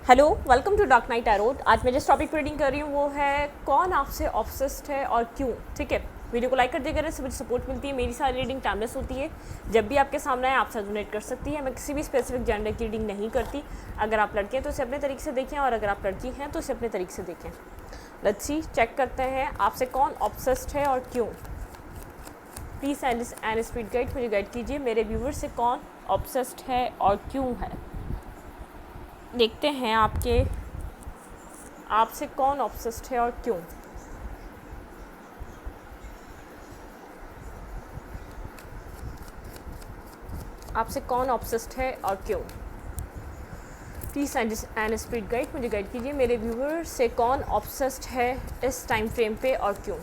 Hello, welcome to dark night tarot. आज मैं जिस टॉपिक पर रीडिंग कर रही हूँ वो है कौन आपसे ऑब्सेस्ड है और क्यों। ठीक है, वीडियो को लाइक कर दिया करें, इससे मुझे सपोर्ट मिलती है। मेरी सारी रीडिंग टाइमलेस होती है, जब भी आपके सामने है आप डोनेट कर सकती है। मैं किसी भी स्पेसिफिक जेंडर की रीडिंग नहीं करती। अगर आप लड़के हैं तो इसे अपने तरीके से देखें, और अगर आप लड़की हैं तो इसे अपने तरीके से देखें। लेट्स सी, चेक करते हैं आपसे कौन ऑब्सेस्ड है और क्यों। प्लीज़ एंड स्पीड गाइड मुझे गाइड कीजिए, मेरे व्यूवर से कौन ऑब्सेस्ड है और क्यों है। देखते हैं आपसे कौन ऑब्सेस्ड है और क्यों। आपसे कौन ऑब्सेस्ड है और क्यों। प्लीज़ एंड स्पीड गाइड मुझे गाइड कीजिए, मेरे व्यूवर से कौन ऑब्सेस्ड है इस टाइम फ्रेम पे और क्यों।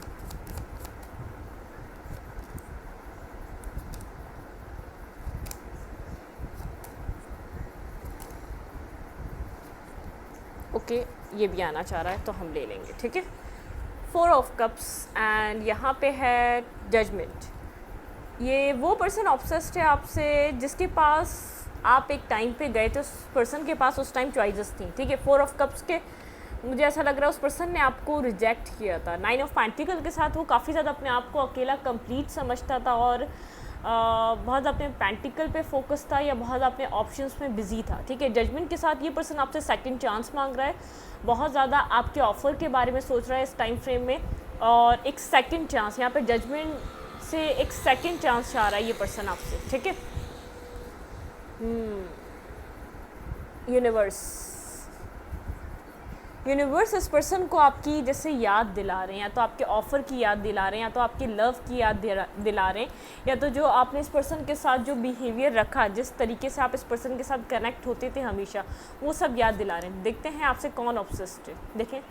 ओके, ये भी आना चाह रहा है तो हम ले लेंगे। ठीक है, 4 ऑफ कप्स एंड यहाँ पे है जजमेंट। ये वो पर्सन ऑब्सेस्ड है आपसे जिसके पास आप एक टाइम पे गए थे, उस पर्सन के पास उस टाइम चॉइसेस थी। ठीक है, 4 ऑफ कप्स के मुझे ऐसा लग रहा है उस पर्सन ने आपको रिजेक्ट किया था। 9 ऑफ पेंटिकल के साथ वो काफ़ी ज़्यादा अपने आप को अकेला कंप्लीट समझता था और बहुत अपने पेंटिकल पे फोकस था या बहुत अपने ऑप्शंस में बिजी था। ठीक है, जजमेंट के साथ ये पर्सन आपसे सेकंड चांस मांग रहा है, बहुत ज़्यादा आपके ऑफ़र के बारे में सोच रहा है इस टाइम फ्रेम में, और एक सेकंड चांस यहाँ पे जजमेंट से एक सेकंड चांस चाह रहा है ये पर्सन आपसे। ठीक है, यूनिवर्स इस पर्सन को आपकी जैसे याद दिला रहे हैं, या तो आपके ऑफ़र की याद दिला रहे हैं, या तो आपकी लव की याद दिला रहे हैं, या तो जो आपने इस पर्सन के साथ जो बिहेवियर रखा, जिस तरीके से आप इस पर्सन के साथ कनेक्ट होते थे हमेशा, वो सब याद दिला रहे हैं। देखते हैं आपसे कौन ऑब्सेस्ड है। देखें,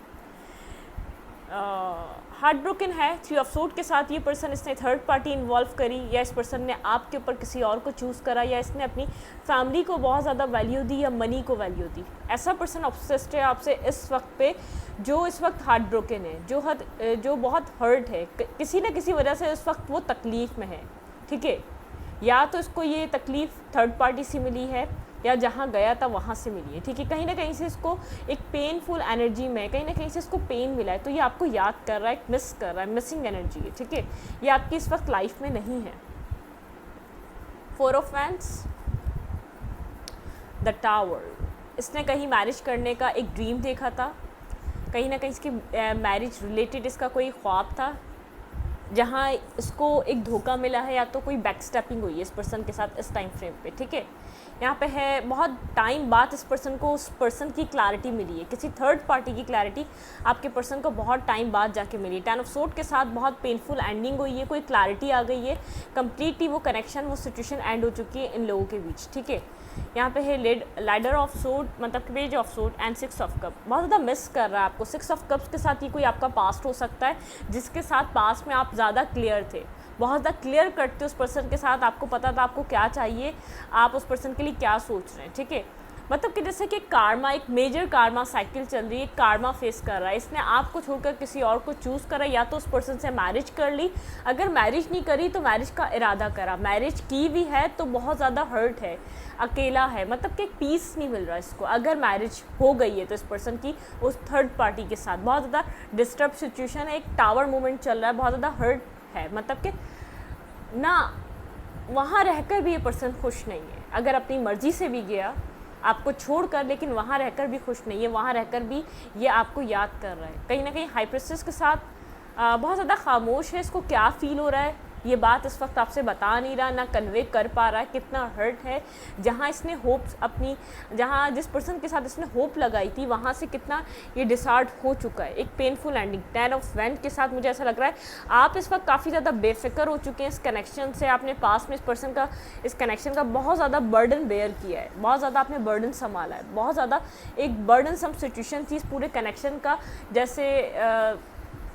हार्ट ब्रोकन है। 3 ऑफ सोर्ड के साथ ये पर्सन, इसने थर्ड पार्टी इन्वॉल्व करी, या इस पर्सन ने आपके ऊपर किसी और को चूज़ करा, या इसने अपनी फैमिली को बहुत ज़्यादा वैल्यू दी या मनी को वैल्यू दी। ऐसा पर्सन ऑब्सेस्ड है आपसे इस वक्त पे, जो इस वक्त हार्ट ब्रोकन है, जो बहुत हर्ट है, किसी न किसी वजह से इस वक्त वो तकलीफ़ में है। ठीक है, या तो इसको ये तकलीफ़ थर्ड पार्टी से मिली है, या जहाँ गया था वहाँ से मिली है। ठीक है, कहीं ना कहीं से इसको एक पेनफुल एनर्जी में, कहीं ना कहीं से इसको पेन मिला है, तो ये आपको याद कर रहा है, मिस कर रहा है, मिसिंग एनर्जी है। ठीक है, ये आपकी इस वक्त लाइफ में नहीं है। 4 ऑफ वैंड्स, द टावर। इसने कहीं मैरिज करने का एक ड्रीम देखा था, कहीं ना कहीं इसकी मैरिज रिलेटेड इसका कोई ख्वाब था, जहाँ इसको एक धोखा मिला है, या तो कोई बैक स्टेपिंग हुई है इस पर्सन के साथ इस टाइम फ्रेम पे। ठीक है, यहाँ पे है बहुत टाइम बाद इस पर्सन को उस पर्सन की क्लैरिटी मिली है, किसी थर्ड पार्टी की क्लैरिटी आपके पर्सन को बहुत टाइम बाद जाके मिली है। 10 ऑफ सोर्ड के साथ बहुत पेनफुल एंडिंग हुई है, कोई क्लैरिटी आ गई है, कंप्लीटली वो कनेक्शन, वो सिचुएशन एंड हो चुकी है इन लोगों के बीच। ठीक है, यहाँ पे है लैडर ऑफ सोर्ड, मतलब page of sword and 6 of cup. बहुत ज़्यादा मिस कर रहा है आपको। 6 ऑफ कप्स के साथ ये कोई आपका पास्ट हो सकता है, जिसके साथ पास्ट में आप ज़्यादा क्लियर थे, बहुत ज़्यादा क्लियर कट थे उस पर्सन के साथ, आपको पता था आपको क्या चाहिए, आप उस पर्सन के लिए क्या सोच रहे हैं। ठीक है, मतलब कि जैसे कि कार्मा, एक मेजर कार्मा साइकिल चल रही है, कार्मा फेस कर रहा है। इसने आपको छोड़कर किसी और को चूज़ करा, या तो उस पर्सन से मैरिज कर ली, अगर मैरिज नहीं करी तो मैरिज का इरादा करा, मैरिज की भी है तो बहुत ज़्यादा हर्ट है, अकेला है, मतलब कि एक पीस नहीं मिल रहा इसको। अगर मैरिज हो गई है तो इस पर्सन की उस थर्ड पार्टी के साथ बहुत ज़्यादा डिस्टर्ब सिचुएशन है, एक टावर मूवमेंट चल रहा है, बहुत ज़्यादा हर्ट है, मतलब कि ना वहाँ रहकर भी ये पर्सन खुश नहीं है। अगर अपनी मर्ज़ी से भी गया आपको छोड़कर, लेकिन वहाँ रहकर भी खुश नहीं है, वहाँ रहकर भी ये आपको याद कर रहा है। कहीं ना कहीं हाई प्रिस्टेस के साथ बहुत ज़्यादा खामोश है, इसको क्या फ़ील हो रहा है ये बात इस वक्त आपसे बता नहीं रहा, ना कन्वे कर पा रहा है कितना हर्ट है। जहाँ इसने होप्स अपनी, जहाँ जिस पर्सन के साथ इसने होप लगाई थी, वहाँ से कितना ये डिसार्ट हो चुका है, एक पेनफुल एंडिंग। 10 ऑफ वैंड के साथ मुझे ऐसा लग रहा है आप इस वक्त काफ़ी ज़्यादा बेफिक्र हो चुके हैं इस कनेक्शन से। आपने पास में इस पर्सन का, इस कनेक्शन का बहुत ज़्यादा बर्डन बेयर किया है, बहुत ज़्यादा आपने बर्डन संभाला है, बहुत ज़्यादा एक बर्डन सम सिचुएशन थी इस पूरे कनेक्शन का, जैसे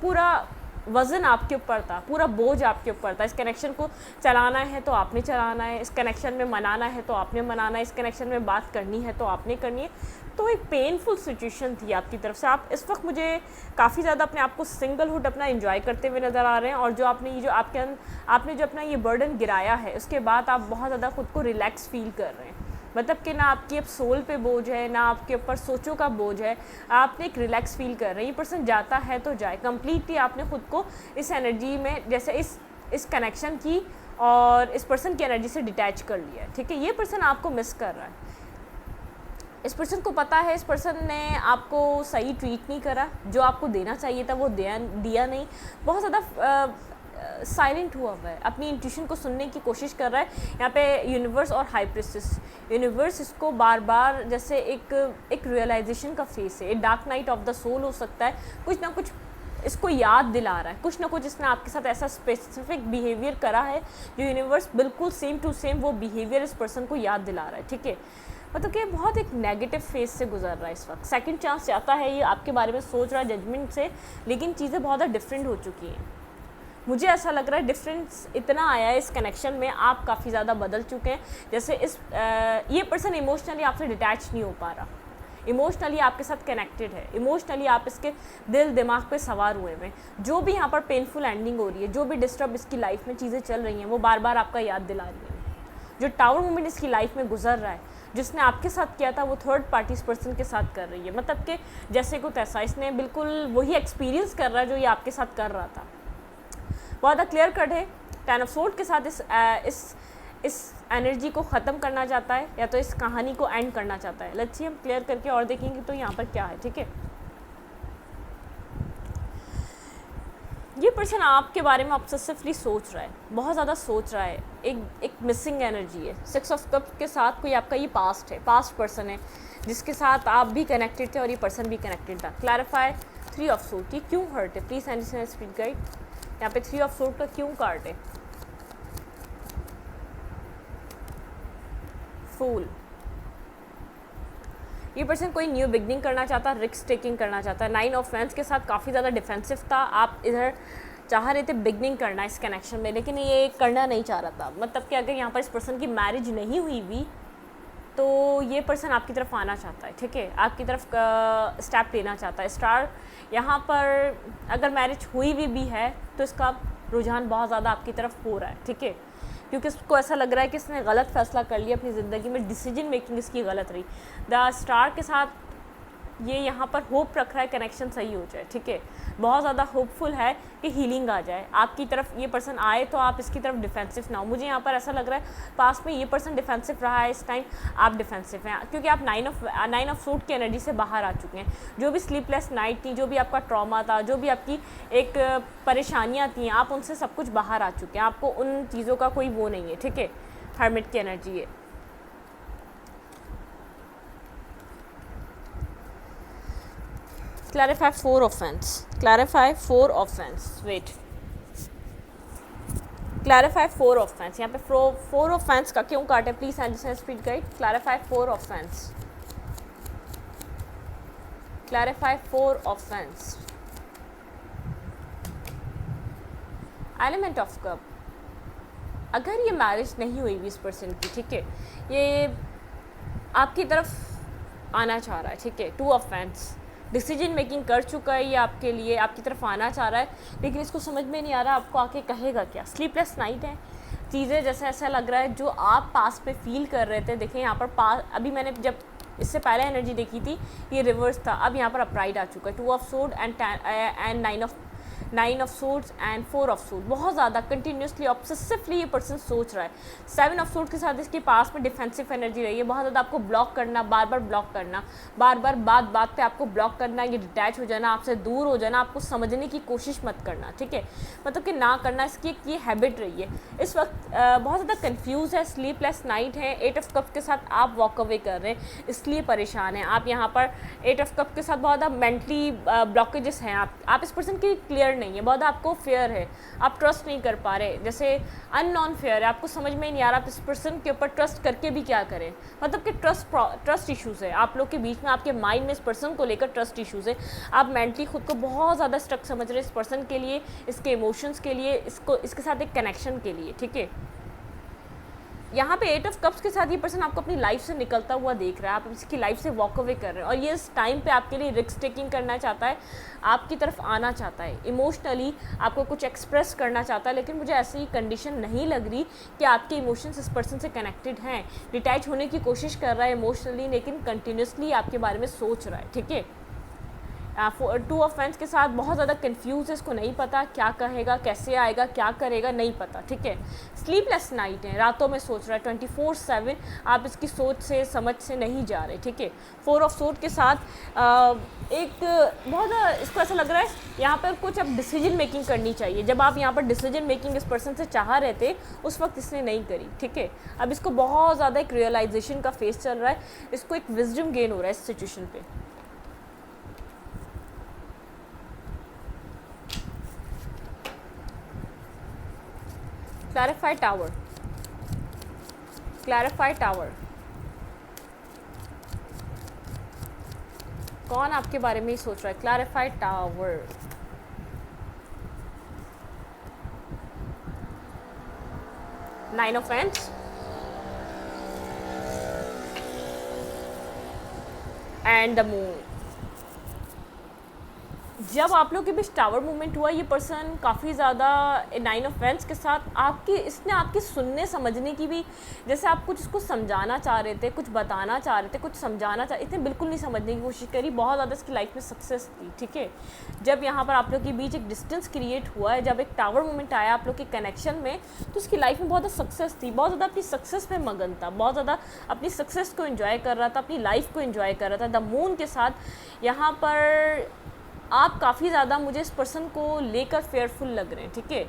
पूरा वज़न आपके ऊपर था, पूरा बोझ आपके ऊपर था। इस कनेक्शन को चलाना है तो आपने चलाना है, इस कनेक्शन में मनाना है तो आपने मनाना है, इस कनेक्शन में बात करनी है तो आपने करनी है। तो एक पेनफुल सिचुएशन थी आपकी तरफ से। आप इस वक्त मुझे काफ़ी ज़्यादा अपने आप को सिंगलहुड अपना एंजॉय करते हुए नज़र आ रहे हैं, और जो आपने ये जो आपने जो अपना ये बर्डन गिराया है, उसके बाद आप बहुत ज़्यादा खुद को रिलैक्स फील कर रहे हैं। मतलब कि ना आपकी अब सोल पे बोझ है, ना आपके ऊपर सोचों का बोझ है, आपने एक रिलैक्स फील कर रहे हैं। ये पर्सन जाता है तो जाए, कम्प्लीटली आपने ख़ुद को इस एनर्जी में, जैसे इस कनेक्शन की और इस पर्सन की एनर्जी से डिटैच कर लिया है, ठीक है। ये पर्सन आपको मिस कर रहा है। इस पर्सन को पता है इस पर्सन ने आपको सही ट्रीट नहीं करा, जो आपको देना चाहिए था वो दिया नहीं, बहुत ज़्यादा साइलेंट हुआ है, अपनी इंट्यूशन को सुनने की कोशिश कर रहा है। यहाँ पे यूनिवर्स और हाई प्रिस्टेस, यूनिवर्स इसको बार बार जैसे एक रियलाइजेशन का फेस है, एक dark night of the soul हो सकता है, कुछ ना कुछ इसको याद दिला रहा है, कुछ ना कुछ इसने आपके साथ ऐसा स्पेसिफिक बिहेवियर करा है जो यूनिवर्स बिल्कुल सेम टू सेम वो बिहेवियर इस पर्सन को याद दिला रहा है, ठीक है। मतलब कि बहुत एक नेगेटिव फेज से गुजर रहा है इस वक्त। सेकंड चांस चाहता है, ये आपके बारे में सोच रहा है जजमेंट से, लेकिन चीज़ें बहुत ज़्यादा डिफरेंट हो चुकी हैं। मुझे ऐसा लग रहा है डिफरेंस इतना आया है इस कनेक्शन में, आप काफ़ी ज़्यादा बदल चुके हैं। जैसे ये पर्सन इमोशनली आपसे डिटैच नहीं हो पा रहा, इमोशनली आपके साथ कनेक्टेड है, इमोशनली आप इसके दिल दिमाग पे सवार हुए हैं। जो भी यहाँ पर पेनफुल एंडिंग हो रही है, जो भी डिस्टर्ब इसकी लाइफ में चीज़ें चल रही हैं, वो बार बार आपका याद दिला रही है। जो टावर मोमेंट इसकी लाइफ में गुजर रहा है, जिसने आपके साथ किया था, वो थर्ड पार्टी इस पर्सन के साथ कर रही है। मतलब कि जैसे कुछ ऐसा, इसने बिल्कुल वही एक्सपीरियंस कर रहा है जो ये आपके साथ कर रहा था। बहुत ज़्यादा क्लियर कट है। 10 ऑफ सोर्ड के साथ इस एनर्जी को ख़त्म करना चाहता है, या तो इस कहानी को एंड करना चाहता है। लेट्स सी, हम क्लियर करके और देखेंगे तो यहाँ पर क्या है, ठीक है। ये पर्सन आपके बारे में ऑब्सेसिवली सोच रहा है, बहुत ज़्यादा सोच रहा है। एक मिसिंग एनर्जी है। 6 ऑफ कप्स के साथ कोई आपका ये पास्ट है, पास्ट पर्सन है जिसके साथ आप भी कनेक्टेड थे और ये पर्सन भी कनेक्टेड था। क्लैरिफाई 3 ऑफ सोर्ड, ये क्यों हर्ट है? Please and speed guide. यहाँ पे 3 ऑफ सोर्ड का क्यों कार्ड है? फूल। ये पर्सन कोई न्यू बिगनिंग करना चाहता, रिस्क टेकिंग करना चाहता है। 9 ऑफ वैंड्स के साथ काफ़ी ज़्यादा डिफेंसिव था। आप इधर चाह रहे थे बिगनिंग करना इस कनेक्शन में, लेकिन ये करना नहीं चाह रहा था। मतलब कि अगर यहाँ पर इस पर्सन की मैरिज नहीं हुई भी तो ये पर्सन आपकी तरफ आना चाहता है, ठीक है, आपकी तरफ स्टेप लेना चाहता है। स्टार यहाँ पर अगर मैरिज हुई भी है तो इसका रुझान बहुत ज़्यादा आपकी तरफ हो रहा है, ठीक है, क्योंकि उसको ऐसा लग रहा है कि इसने गलत फैसला कर लिया अपनी ज़िंदगी में, डिसीजन मेकिंग इसकी गलत रही। द स्टार के साथ ये यहाँ पर होप रख रहा है कनेक्शन सही हो जाए, ठीक है, बहुत ज़्यादा होपफुल है कि हीलिंग आ जाए आपकी तरफ। ये पर्सन आए तो आप इसकी तरफ डिफेंसिव ना हो। मुझे यहाँ पर ऐसा लग रहा है पास्ट में ये पर्सन डिफेंसिव रहा है, इस टाइम आप डिफेंसिव हैं, क्योंकि आप 9 ऑफ सूट की एनर्जी से बाहर आ चुके हैं। जो भी स्लीपलेस नाइट थी, जो भी आपका ट्रॉमा था, जो भी आपकी एक परेशानियाँ थी, आप उनसे सब कुछ बाहर आ चुके हैं। आपको उन चीज़ों का कोई वो नहीं है, ठीक है। हर्मिट की एनर्जी है। Clarify 4 offense. Clarify 4 offense. Wait. Clarify 4 offense. यहाँ पे 4 offense का क्यों काटे? Please understand speed guide. Clarify 4 offense. Clarify 4 offense. Element of cup. अगर ये मैरिज नहीं हुई भी इस पर्सन की, ठीक है, ये आपकी तरफ आना चाह रहा है, ठीक है। 2 offense. डिसीजन मेकिंग कर चुका है ये आपके लिए, आपकी तरफ आना चाह रहा है, लेकिन इसको समझ में नहीं आ रहा आपको आके कहेगा क्या। स्लीपलेस नाइट है, चीज़ें जैसे ऐसा लग रहा है जो आप पास में फील कर रहे थे। देखें यहाँ पर अभी मैंने जब इससे पहले एनर्जी देखी थी ये रिवर्स था, अब यहाँ पर अपराइड आ चुका है। 2 of sword and 9 of swords and 4 of sword. बहुत ज़्यादा कंटिन्यूसली ऑब्सेसिवली ये पर्सन सोच रहा है। 7 ऑफ सोर्ड के साथ इसके पास में डिफेंसिव एनर्जी रही है, बहुत ज़्यादा आपको ब्लॉक करना, बार बार ब्लॉक करना, बार बार बात पे आपको ब्लॉक करना, ये डिटैच हो जाना, आपसे दूर हो जाना, आपको समझने की कोशिश मत करना, ठीक है, मतलब कि ना करना, इसकी एक ये हैबिट रही है। इस वक्त बहुत ज़्यादा कन्फ्यूज़ है, स्लीपलेस नाइट है। 8 ऑफ कप के साथ आप वॉक अवे कर रहे हैं, इसलिए परेशान हैं आप। यहाँ पर 8 ऑफ कप के साथ बहुत ज़्यादा मेंटली ब्लॉकेजेस हैं। आप इस पर्सन की क्लियर नहीं है, बहुत आपको फेयर है, आप ट्रस्ट नहीं कर पा रहे, जैसे अननोन फेयर है, आपको समझ में नहीं आ रहा आप इस पर्सन के ऊपर ट्रस्ट करके भी क्या करें। मतलब कि ट्रस्ट इश्यूज़ है आप लोग के बीच में, आपके माइंड में इस पर्सन को लेकर ट्रस्ट इश्यूज़ है। आप मेंटली खुद को बहुत ज़्यादा स्ट्रक समझ रहे हैं इस पर्सन के लिए, इसके इमोशंस के लिए, इसके साथ एक कनेक्शन के लिए, ठीक है। यहाँ पे 8 ऑफ कप्स के साथ ये पर्सन आपको अपनी लाइफ से निकलता हुआ देख रहा है, आप इसकी लाइफ से वॉक अवे कर रहे हैं और ये इस टाइम पे आपके लिए रिस्क टेकिंग करना चाहता है, आपकी तरफ आना चाहता है, इमोशनली आपको कुछ एक्सप्रेस करना चाहता है, लेकिन मुझे ऐसी कंडीशन नहीं लग रही कि आपके इमोशंस इस पर्सन से कनेक्टेड हैं। डिटैच होने की कोशिश कर रहा है इमोशनली, लेकिन कंटिन्यूसली आपके बारे में सोच रहा है, ठीक है। 2 ऑफ वैंड्स के साथ बहुत ज़्यादा कंफ्यूज है, इसको नहीं पता क्या कहेगा, कैसे आएगा, क्या करेगा, नहीं पता, ठीक है। स्लीपलेस नाइट है, रातों में सोच रहा है 24/7, आप इसकी सोच से समझ से नहीं जा रहे, ठीक है। 4 ऑफ सोर्ड के साथ एक बहुत इसको ऐसा लग रहा है यहाँ पर कुछ अब डिसीजन मेकिंग करनी चाहिए। जब आप यहाँ पर डिसीजन मेकिंग इस पर्सन से चाह रहे थे उस वक्त इसने नहीं करी, ठीक है। अब इसको बहुत ज़्यादा एक रियलाइजेशन का फेस चल रहा है, इसको एक विजडम गेन हो रहा है इस सिचुएशन पे। क्लैरिफाई टावर, क्लैरिफाई टावर, कौन आपके बारे में ही सोच रहा है? Clarify tower, nine of wands and the moon. जब आप लोग के बीच टावर मूवमेंट हुआ, ये पर्सन काफ़ी ज़्यादा 9 ऑफ वैंड्स के साथ इसने आपकी सुनने समझने की भी, जैसे आप कुछ इसको समझाना चाह रहे थे, कुछ बताना चाह रहे थे, कुछ समझाना चाह, इसने बिल्कुल नहीं समझने की कोशिश करी। बहुत ज़्यादा इसकी लाइफ में सक्सेस थी, ठीक है। जब यहाँ पर आप लोग के बीच एक डिस्टेंस क्रिएट हुआ है, जब एक टावर मूवमेंट आया आप लोग के कनेक्शन में, तो उसकी लाइफ में बहुत ज़्यादा सक्सेस थी, बहुत ज़्यादा अपनी सक्सेस में मगन था, बहुत ज़्यादा अपनी सक्सेस को एंजॉय कर रहा था, अपनी लाइफ को एंजॉय कर रहा था। द मून के साथ यहाँ पर आप काफ़ी ज़्यादा मुझे इस पर्सन को लेकर फेयरफुल लग रहे हैं, ठीक है।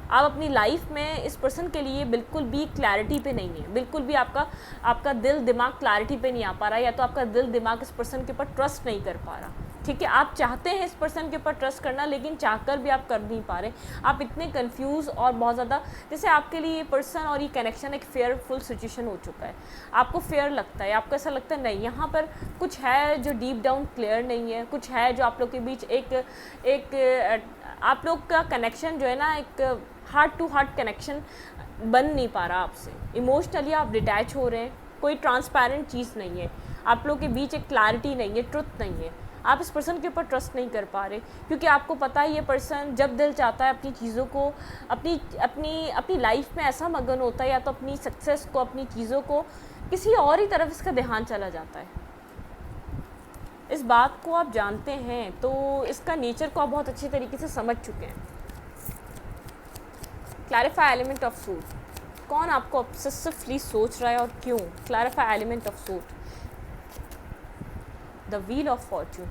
आप अपनी लाइफ में इस पर्सन के लिए बिल्कुल भी क्लैरिटी पे नहीं है, बिल्कुल भी आपका दिल दिमाग क्लैरिटी पे नहीं आ पा रहा, या तो आपका दिल दिमाग इस पर्सन के ऊपर ट्रस्ट नहीं कर पा रहा, ठीक है। आप चाहते हैं इस पर्सन के ऊपर ट्रस्ट करना, लेकिन चाहकर भी आप कर नहीं पा रहे। आप इतने कंफ्यूज और बहुत ज़्यादा, जैसे आपके लिए ये पर्सन और ये कनेक्शन एक फेयरफुल सिचुएशन हो चुका है, आपको फेयर लगता है, आपको ऐसा लगता है नहीं यहाँ पर कुछ है जो डीप डाउन क्लियर नहीं है, कुछ है जो आप लोग के बीच एक आप लोग का कनेक्शन जो है ना, एक हार्ट टू हार्ट कनेक्शन बन नहीं पा रहा आपसे। इमोशनली आप डिटैच हो रहे हैं, कोई ट्रांसपेरेंट चीज़ नहीं है, आप लोग के बीच एक क्लैरिटी नहीं है, ट्रुथ नहीं है। आप इस पर्सन के ऊपर ट्रस्ट नहीं कर पा रहे, क्योंकि आपको पता है ये पर्सन जब दिल चाहता है अपनी चीज़ों को, अपनी लाइफ में ऐसा मगन होता है, या तो अपनी सक्सेस को, अपनी चीज़ों को, किसी और ही तरफ इसका ध्यान चला जाता है। इस बात को आप जानते हैं, तो इसका नेचर को आप बहुत अच्छी तरीके से समझ चुके हैं। क्लैरिफाई एलिमेंट ऑफ सूट, कौन आपको ऑब्सेसिवली सोच रहा है और क्यों? Clarify element of suit, the wheel of Fortune.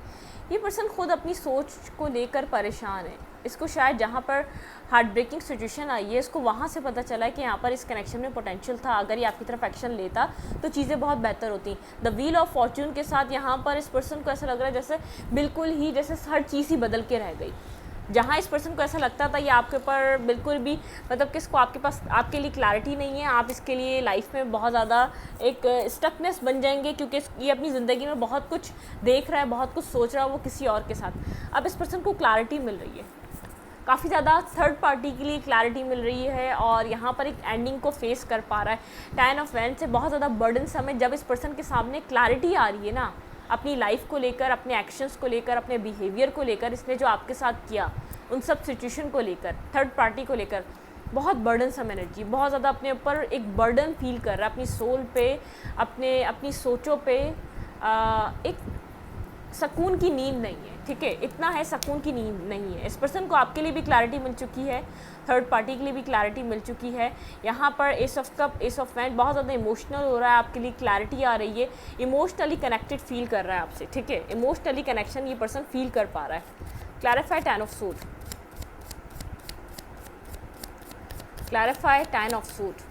ये पर्सन खुद अपनी सोच को लेकर परेशान है, इसको शायद जहाँ पर हार्ट ब्रेकिंग सिचुएशन आई है, इसको वहाँ से पता चला है कि यहाँ पर इस कनेक्शन में पोटेंशियल था, अगर ये आपकी तरफ एक्शन लेता तो चीज़ें बहुत बेहतर होती। द व्हील ऑफ फॉर्च्यून के साथ यहाँ पर इस पर्सन को ऐसा लग रहा है जैसे बिल्कुल ही जैसे हर चीज़ ही बदल के रह गई। जहाँ इस पर्सन को ऐसा लगता था ये आपके ऊपर बिल्कुल भी, मतलब किसको आपके पास आपके लिए क्लैरिटी नहीं है, आप इसके लिए लाइफ में बहुत ज़्यादा एक स्टकनेस बन जाएंगे, क्योंकि ये अपनी ज़िंदगी में बहुत कुछ देख रहा है, बहुत कुछ सोच रहा है वो किसी और के साथ। अब इस पर्सन को क्लैरिटी मिल रही है, काफ़ी ज़्यादा थर्ड पार्टी के लिए क्लैरिटी मिल रही है, और यहाँ पर एक एंडिंग को फेस कर पा रहा है। 10 ऑफ वैंड्स से बहुत ज़्यादा बर्डन समय, जब इस पर्सन के सामने क्लैरिटी आ रही है ना, अपनी लाइफ को लेकर, अपने एक्शंस को लेकर, अपने बिहेवियर को लेकर, इसने जो आपके साथ किया उन सब सिचुएशन को लेकर, थर्ड पार्टी को लेकर, बहुत बर्डन सम एनर्जी, बहुत ज़्यादा अपने ऊपर एक बर्डन फील कर रहा है, अपनी सोल पे, अपनी सोचों पे एक सुकून की नींद नहीं है, ठीक है। इतना है, सुकून की नींद नहीं है। इस पर्सन को आपके लिए भी क्लैरिटी मिल चुकी है, थर्ड पार्टी के लिए भी क्लैरिटी मिल चुकी है। यहाँ पर S of cup, S of wand, बहुत ज़्यादा इमोशनल हो रहा है, आपके लिए क्लैरिटी आ रही है, इमोशनली कनेक्टेड फील कर रहा है आपसे, ठीक है। इमोशनली कनेक्शन ये पर्सन फील कर पा रहा है। Clarify 10 of suit, clarify 10 of suit.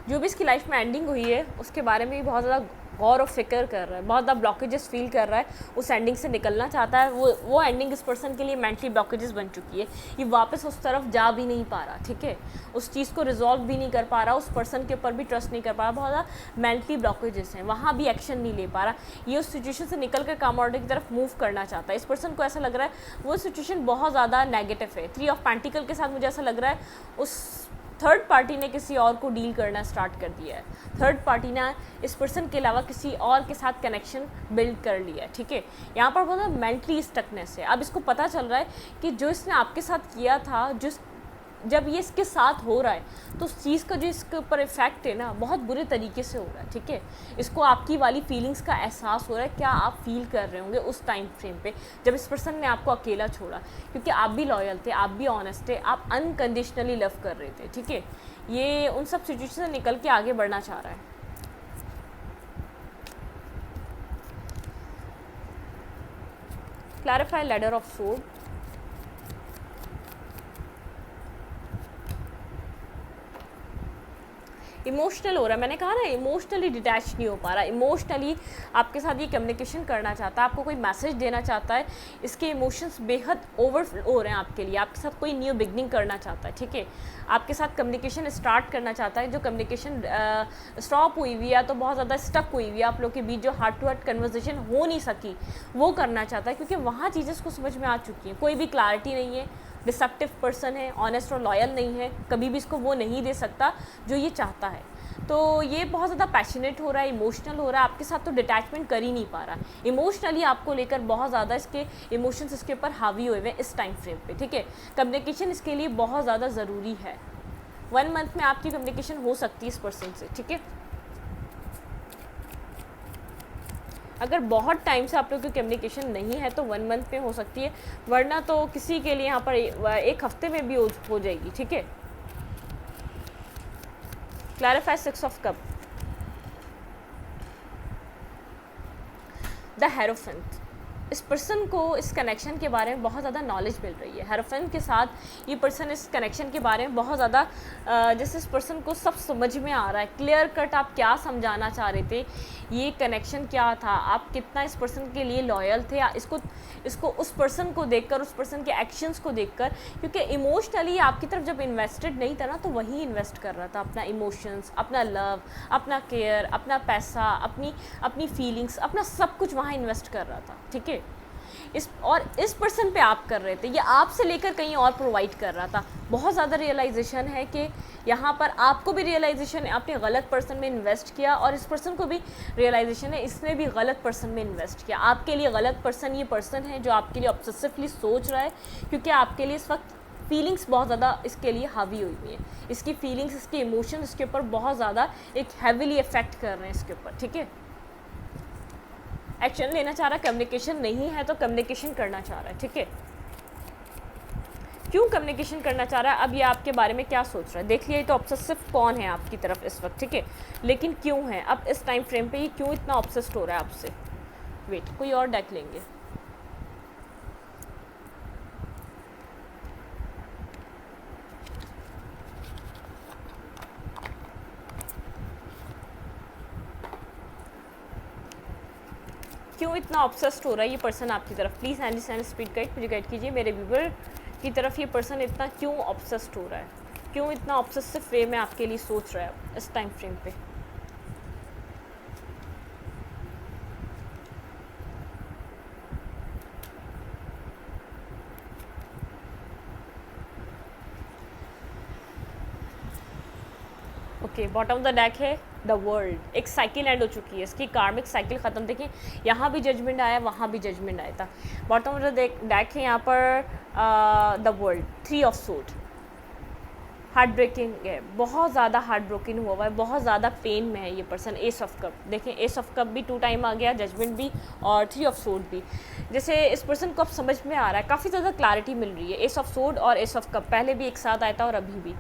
जो भी इसकी लाइफ में एंडिंग हुई है उसके बारे में भी बहुत ज़्यादा गौर और फिक्र कर रहा है, बहुत ज़्यादा ब्लॉकेजेस फील कर रहा है, उस एंडिंग से निकलना चाहता है। वो एंडिंग इस पर्सन के लिए मेंटली ब्लॉकेजेस बन चुकी है, ये वापस उस तरफ जा भी नहीं पा रहा, ठीक है, उस चीज़ को रिजॉल्व भी नहीं कर पा रहा, उस पर्सन के ऊपर भी ट्रस्ट नहीं कर पा रहा, बहुत ज़्यादा मेंटली ब्लॉकेजेस हैं, वहाँ भी एक्शन नहीं ले पा रहा, ये उस सिचुएशन से निकल कर काम ऑर्डर की तरफ मूव करना चाहता है। इस पर्सन को ऐसा लग रहा है वो सिचुएशन बहुत ज़्यादा नेगेटिव है। 3 ऑफ पेंटिकल के साथ मुझे ऐसा लग रहा है उस थर्ड पार्टी ने किसी और को डील करना स्टार्ट कर दिया है, थर्ड पार्टी ने इस पर्सन के अलावा किसी और के साथ कनेक्शन बिल्ड कर लिया है, ठीक है। यहाँ पर बहुत मेंटली स्टकनेस है। अब इसको पता चल रहा है कि जो इसने आपके साथ किया था, जब ये इसके साथ हो रहा है तो उस चीज़ का जो इसके ऊपर इफेक्ट है ना बहुत बुरे तरीके से हो रहा है, ठीक है। इसको आपकी वाली फीलिंग्स का एहसास हो रहा है, क्या आप फील कर रहे होंगे उस टाइम फ्रेम पे जब इस पर्सन ने आपको अकेला छोड़ा, क्योंकि आप भी लॉयल थे, आप भी ऑनेस्ट थे, आप अनकंडीशनली लव कर रहे थे, ठीक है। ये उन सब सिचुएशन से निकल के आगे बढ़ना चाह रहा है। Clarify ladder of sword, emotional हो रहा है, मैंने कहा ना इमोशनली डिटैच नहीं हो पा रहा, इमोशनली आपके साथ ये कम्युनिकेशन करना चाहता है, आपको कोई मैसेज देना चाहता है, इसके इमोशंस बेहद ओवरफ्लो हो रहे हैं आपके लिए, आपके साथ कोई न्यू बिगनिंग करना चाहता है, ठीक है, आपके साथ कम्युनिकेशन स्टार्ट करना चाहता है। जो कम्युनिकेशन स्टॉप हुई हुई है तो बहुत ज़्यादा स्टक हुई हुई है आप लोग के बीच, जो हार्ट टू हार्ट कन्वर्सेशन हो नहीं सकी वो करना चाहता है, क्योंकि वहाँ चीज़ें उसको समझ में आ चुकी हैं, कोई भी क्लैरिटी नहीं है, डिसेप्टिव पर्सन है, ऑनेस्ट और लॉयल नहीं है, कभी भी इसको वो नहीं दे सकता जो ये चाहता है। तो ये बहुत ज़्यादा पैशनेट हो रहा है, इमोशनल हो रहा है, आपके साथ तो डिटैचमेंट कर ही नहीं पा रहा, इमोशनली आपको लेकर बहुत ज़्यादा इसके इमोशंस इसके ऊपर हावी हुए हुए इस टाइम फ्रेम पे, ठीक है। कम्युनिकेशन इसके लिए बहुत ज़्यादा ज़रूरी है। 1 मंथ में आपकी कम्युनिकेशन हो सकती है इस पर्सन से, ठीक है। अगर बहुत टाइम से आप लोग की कम्युनिकेशन नहीं है तो 1 मंथ में हो सकती है, वरना तो किसी के लिए यहाँ पर 1 हफ्ते में भी हो जाएगी, ठीक है। Clarify 6 of cup, the hierophant, इस पर्सन को इस कनेक्शन के बारे में बहुत ज़्यादा नॉलेज मिल रही है। हेरोफेंट के साथ ये पर्सन इस कनेक्शन के बारे में बहुत ज़्यादा जैसे इस पर्सन को सब समझ में आ रहा है, क्लियर कट आप क्या समझाना चाह रहे थे, ये कनेक्शन क्या था, आप कितना इस पर्सन के लिए लॉयल थे, इसको उस पर्सन को देखकर, उस पर्सन के एक्शंस को देखकर, क्योंकि इमोशनली आपकी तरफ जब इन्वेस्टेड नहीं था ना तो वही इन्वेस्ट कर रहा था, अपना इमोशंस, अपना लव, अपना केयर, अपना पैसा, अपनी फीलिंग्स, अपना सब कुछ वहाँ इन्वेस्ट कर रहा था, ठीक है। इस पर्सन पे आप कर रहे थे, ये आपसे लेकर कहीं और प्रोवाइड कर रहा था। बहुत ज़्यादा रियलाइजेशन है कि यहाँ पर आपको भी रियलाइजेशन है आपने गलत पर्सन में इन्वेस्ट किया, और इस पर्सन को भी रियलाइजेशन है इसने भी गलत पर्सन में इन्वेस्ट किया। आपके लिए गलत पर्सन ये पर्सन है जो आपके लिए ऑब्सेसिवली सोच रहा है, क्योंकि आपके लिए इस वक्त फीलिंग्स बहुत ज़्यादा इसके लिए हावी हुई हुई है, इसकी फीलिंग्स, इसके इमोशंस इसके ऊपर बहुत ज़्यादा एक हैविली इफेक्ट कर रहे हैं इसके ऊपर, ठीक है। एक्शन लेना चाह रहा है, कम्युनिकेशन नहीं है तो कम्युनिकेशन करना चाह रहा है, ठीक है। क्यों कम्युनिकेशन करना चाह रहा है, अब ये आपके बारे में क्या सोच रहा है देख लिया। तो ऑब्सेसिव कौन है आपकी तरफ इस वक्त, ठीक है, लेकिन क्यों है, अब इस टाइम फ्रेम पे ये क्यों इतना ऑब्सेस्ड हो रहा है आपसे। वेट, कोई और डेक लेंगे। क्यों इतना ऑब्सेस्ड हो रहा है ये पर्सन आपकी तरफ। Please handy sand speed guide मुझे गाइड कीजिए, मेरे व्यूवर की तरफ ये पर्सन इतना क्यों ऑब्सेस्ड हो रहा है, क्यों इतना ऑब्सेसिव वे में आपके लिए सोच रहा है इस टाइम फ्रेम पे। Okay, bottom of the deck है द वर्ल्ड, एक साइकिल एंड हो चुकी है, इसकी कार्मिक साइकिल ख़त्म। देखिए यहाँ भी जजमेंट आया, वहाँ भी जजमेंट आया था। बॉटम ऑफ द डेक है यहाँ पर the world, 3 of sword, heart breaking है, बहुत ज़्यादा हार्ट ब्रोकन हुआ है, बहुत ज़्यादा पेन में है ये पर्सन। एस ऑफ कप, देखें एस ऑफ कप भी 2 टाइम आ गया, जजमेंट भी और 3 ऑफ सोर्ड भी। जैसे इस पर्सन को अब समझ में आ रहा है, काफ़ी ज़्यादा क्लैरिटी मिल रही है। एस ऑफ सोर्ड और एस ऑफ कप पहले भी एक साथ आया था और अभी भी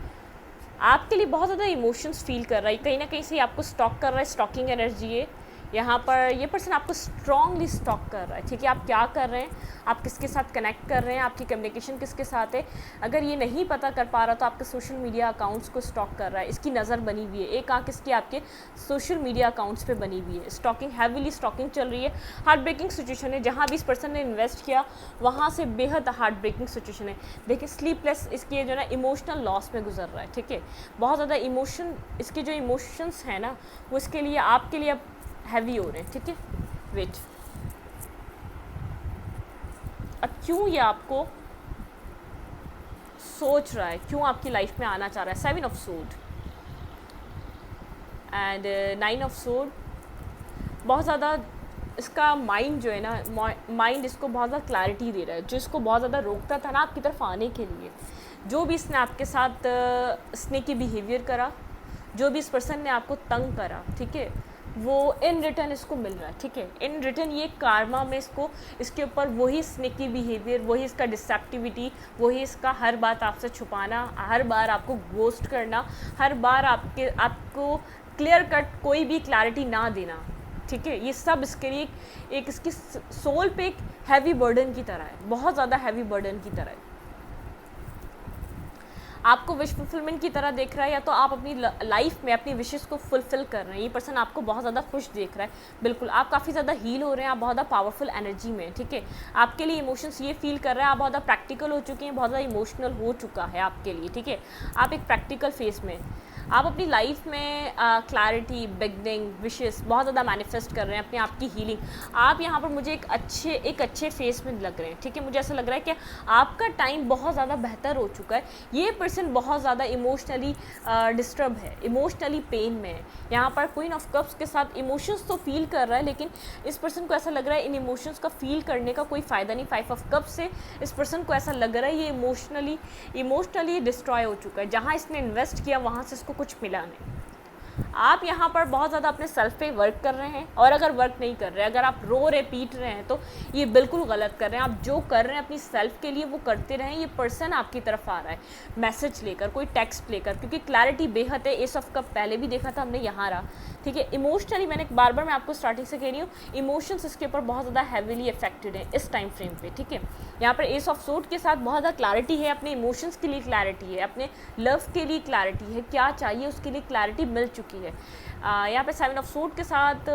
आपके लिए बहुत ज़्यादा इमोशंस फील कर रहा है, कहीं ना कहीं से आपको स्टॉक कर रहा है, स्टॉकिंग एनर्जी है, यहाँ पर ये पर्सन आपको स्ट्रांगली स्टॉक कर रहा है, ठीक है। आप क्या कर रहे हैं, आप किसके साथ कनेक्ट कर रहे हैं, आपकी कम्युनिकेशन किसके साथ है, अगर ये नहीं पता कर पा रहा तो आपके सोशल मीडिया अकाउंट्स को स्टॉक कर रहा है, इसकी नज़र बनी हुई है, एक आंख इसकी आपके सोशल मीडिया अकाउंट्स पे बनी हुई है। स्टॉकिंग, हैवीली स्टॉकिंग चल रही है। हार्ट ब्रेकिंग सिचुएशन है, जहाँ भी इस पर्सन ने इन्वेस्ट किया वहाँ से बेहद हार्ट ब्रेकिंग सिचुएशन है। देखिए स्लीपलेस इसकी जो है ना इमोशनल लॉस में गुजर रहा है, ठीक है। बहुत ज़्यादा इमोशन, इसके जो इमोशंस हैं ना वो इसके लिए, आपके लिए अब हैवी हो रहे हैं, ठीक है। वेट, अब क्यों ये आपको सोच रहा है, क्यों आपकी लाइफ में आना चाह रहा है। 7 of sword and 9 of sword, बहुत ज़्यादा इसका माइंड जो है ना, माइंड इसको बहुत ज़्यादा क्लैरिटी दे रहा है, जो इसको बहुत ज़्यादा रोकता था ना आपकी तरफ आने के लिए। जो भी इसने आपके साथ स्नेकी बिहेवियर करा, जो भी इस पर्सन ने आपको तंग करा, ठीक है, वो इन रिटर्न इसको मिल रहा है, ठीक है। इन रिटर्न ये कारमा में इसको, इसके ऊपर वही स्नेकी बिहेवियर, वही इसका डिसेप्टिविटी, वही इसका हर बात आपसे छुपाना, हर बार आपको गोस्ट करना, हर बार आपको क्लियर कट कोई भी क्लैरिटी ना देना, ठीक है। ये सब इसके लिए एक इसकी सोल पे एक हैवी बर्डन की तरह है, बहुत ज़्यादा हैवी बर्डन की तरह है। आपको विश फुलफिलमेंट की तरह देख रहा है, या तो आप अपनी लाइफ में अपनी विशेस को फुलफिल कर रहे हैं। ये पर्सन आपको बहुत ज़्यादा खुश देख रहा है, बिल्कुल। आप काफ़ी ज़्यादा हील हो रहे हैं, आप बहुत ज़्यादा पावरफुल एनर्जी में, ठीक है। आपके लिए इमोशंस ये फील कर रहा है, आप बहुत ज़्यादा प्रैक्टिकल हो चुके हैं, बहुत ज़्यादा इमोशनल हो चुका है आपके लिए, ठीक है। आप एक प्रैक्टिकल फेस में, आप अपनी लाइफ में क्लैरिटी, बिगनिंग, विशेस बहुत ज़्यादा मैनिफेस्ट कर रहे हैं, अपने आप की हीलिंग। आप यहाँ पर मुझे एक अच्छे फेस में लग रहे हैं, ठीक है। मुझे ऐसा लग रहा है कि आपका टाइम बहुत ज़्यादा बेहतर हो चुका है। ये पर्सन बहुत ज़्यादा इमोशनली डिस्टर्ब है, इमोशनली पेन में है। यहाँ पर क्वीन ऑफ कप्स के साथ इमोशंस तो फील कर रहा है, लेकिन इस पर्सन को ऐसा लग रहा है इन इमोशंस का फील करने का कोई फ़ायदा नहीं। 5 ऑफ कप्स से इस पर्सन को ऐसा लग रहा है ये इमोशनली डिस्ट्रॉय हो चुका है। जहाँ इसने इन्वेस्ट किया वहाँ से इसको कुछ मिला नहीं। आप यहाँ पर बहुत ज़्यादा अपने सेल्फ पे वर्क कर रहे हैं, और अगर वर्क नहीं कर रहे, अगर आप रो रहे, पीट रहे हैं, तो ये बिल्कुल गलत कर रहे हैं। आप जो कर रहे हैं अपनी सेल्फ के लिए वो करते रहें। ये पर्सन आपकी तरफ आ रहा है मैसेज लेकर, कोई टेक्स्ट लेकर, क्योंकि क्लैरिटी बेहद है। एस ऑफ कप पहले भी देखा था हमने, यहाँ रहा, ठीक है। इमोशनली मैंने बार बार मैं आपको स्टार्टिंग से कह रही हूँ, इमोशंस इसके ऊपर बहुत ज़्यादा हैवीली अफेक्टेड है इस टाइम फ्रेम पे, ठीक है। यहाँ पर एस ऑफ सोर्ड के साथ बहुत ज़्यादा क्लैरिटी है, अपने इमोशंस के लिए क्लैरिटी है, अपने लव के लिए क्लैरिटी है, क्या चाहिए उसके लिए क्लैरिटी मिल चुकी है। यहाँ पे 7 ऑफ सोर्ड के साथ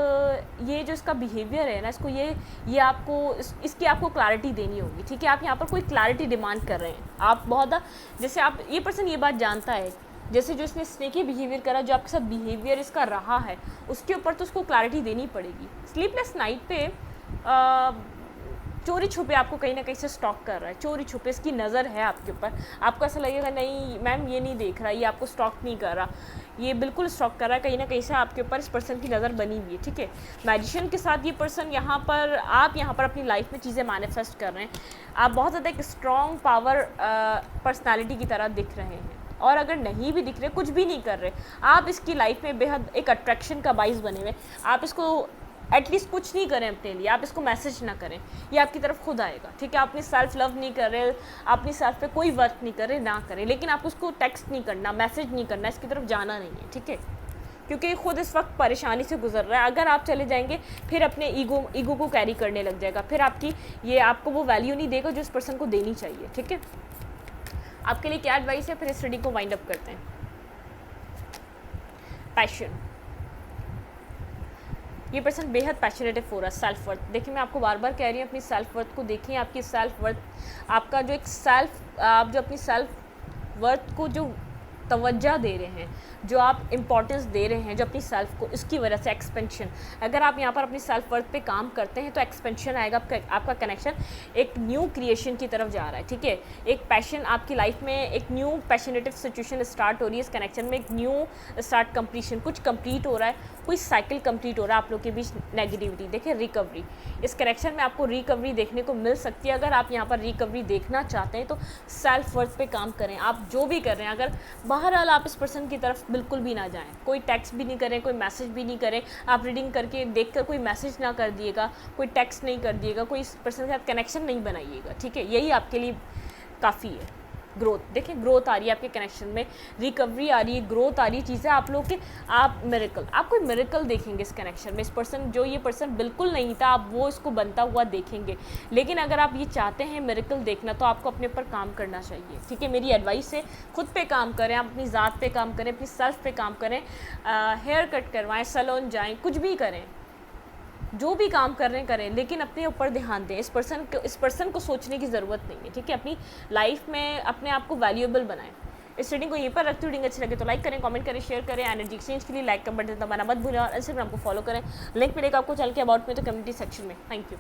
ये जो इसका बिहेवियर है ना, इसको ये आपको इसकी आपको क्लैरिटी देनी होगी, ठीक है। आप यहाँ पर कोई क्लैरिटी डिमांड कर रहे हैं, आप बहुत जैसे आप, ये पर्सन ये बात जानता है, जैसे जो इसने स्नेकी बिहेवियर करा, जो आपके साथ बिहेवियर इसका रहा है, उसके ऊपर तो उसको क्लैरिटी देनी पड़ेगी। स्लीपलेस नाइट पे चोरी छुपे आपको कहीं ना कहीं से स्टॉक कर रहा है, चोरी छुपे इसकी नज़र है आपके ऊपर। आपको ऐसा लगेगा नहीं मैम ये नहीं देख रहा, ये आपको स्टॉक नहीं कर रहा, ये बिल्कुल स्टॉक कर रहा है, कहीं ना कहीं से आपके ऊपर इस पर्सन की नज़र बनी हुई है, ठीक है। मैजिशियन के साथ ये पर्सन यहाँ पर, आप यहाँ पर अपनी लाइफ में चीज़ें मैनिफेस्ट कर रहे हैं। आप बहुत ज़्यादा एक स्ट्रॉन्ग पावर पर्सनैलिटी की तरह दिख रहे हैं, और अगर नहीं भी दिख रहे, कुछ भी नहीं कर रहे, आप इसकी लाइफ में बेहद एक अट्रैक्शन का बाइस बने हुए। आप इसको एटलीस्ट कुछ नहीं करें अपने लिए, आप इसको मैसेज ना करें, ये आपकी तरफ खुद आएगा, ठीक है। आप अपनी सेल्फ लव नहीं कर रहे, अपनी सेल्फ पे कोई वर्क नहीं कर रहे, ना करें, लेकिन आप उसको टेक्स्ट नहीं करना, मैसेज नहीं करना, इसकी तरफ जाना नहीं है, ठीक है, क्योंकि खुद इस वक्त परेशानी से गुजर रहा है। अगर आप चले जाएंगे फिर अपने ईगो को कैरी करने लग जाएगा, फिर आपको वो वैल्यू नहीं देगा जो इस पर्सन को देनी चाहिए, ठीक है। आपके लिए क्या एडवाइस है, फिर इस स्टडी को वाइंड अप करते हैं। पैशन, ये पर्सन बेहद पैशनेटिव हो रहा है। सेल्फ वर्थ, देखिए मैं आपको बार बार कह रही हूँ अपनी सेल्फ वर्थ को देखिए। आपकी सेल्फ वर्थ, आपका जो आप जो अपनी सेल्फ वर्थ को जो तवज्जो दे रहे हैं, जो आप इम्पोर्टेंस दे रहे हैं, जो अपनी सेल्फ को, इसकी वजह से एक्सपेंशन, अगर आप यहाँ पर अपनी सेल्फ वर्थ पे काम करते हैं तो एक्सपेंशन आएगा, आपका कनेक्शन एक न्यू क्रिएशन की तरफ जा रहा है, ठीक है। एक पैशन आपकी लाइफ में, एक न्यू पैशनेटिव सिचुएशन स्टार्ट हो रही है इस कनेक्शन में, एक न्यू स्टार्ट कंप्लीशन, कुछ कंप्लीट हो रहा है, कोई साइकिल कंप्लीट हो रहा है आप लोग के बीच। नेगेटिविटी देखिए, रिकवरी, इस कनेक्शन में आपको रिकवरी देखने को मिल सकती है। अगर आप यहाँ पर रिकवरी देखना चाहते हैं तो सेल्फ वर्थ पे काम करें, आप जो भी कर रहे हैं। अगर बहरहाल आप इस पर्सन की तरफ बिल्कुल भी ना जाएं, कोई टेक्स्ट भी नहीं करें, कोई मैसेज भी नहीं करें, आप रीडिंग करके देखकर कोई मैसेज ना कर दिएगा, कोई टेक्स्ट नहीं कर दिएगा, कोई इस पर्सन के साथ कनेक्शन नहीं बनाइएगा, ठीक है। यही आपके लिए काफ़ी है। ग्रोथ, देखिए ग्रोथ आ रही है आपके कनेक्शन में, रिकवरी आ रही है, ग्रोथ आ रही है, चीज़ें आप लोग के, आप मिरेकल, आप कोई मिरेकल देखेंगे इस कनेक्शन में। इस पर्सन, जो ये पर्सन बिल्कुल नहीं था, आप वो इसको बनता हुआ देखेंगे। लेकिन अगर आप ये चाहते हैं मिरेकल देखना, तो आपको अपने ऊपर काम करना चाहिए, ठीक है। मेरी एडवाइस है, खुद पे काम करें, आप अपनी ज़ात पे काम करें, अपनी सेल्फ पे काम करें, हेयर कट करवाएं, सैलून जाएं, कुछ भी करें, जो भी काम कर रहे हैं करें, लेकिन अपने ऊपर ध्यान दें। इस पर्सन को सोचने की ज़रूरत नहीं है, ठीक है। अपनी लाइफ में अपने आप को वैल्यूएबल बनाएं। इस रीडिंग को यहीं पर रखती हूँ। रीडिंग अच्छी लगे तो लाइक करें, कमेंट करें, शेयर करें। एनर्जी एक्सचेंज के लिए लाइक का बटन दबाना मत भूलें और इंस्टाग्राम को फॉलो करें। लिंक मिलेगा आपको चल के अबाउट में, तो कम्युनिटी सेक्शन में। Thank you.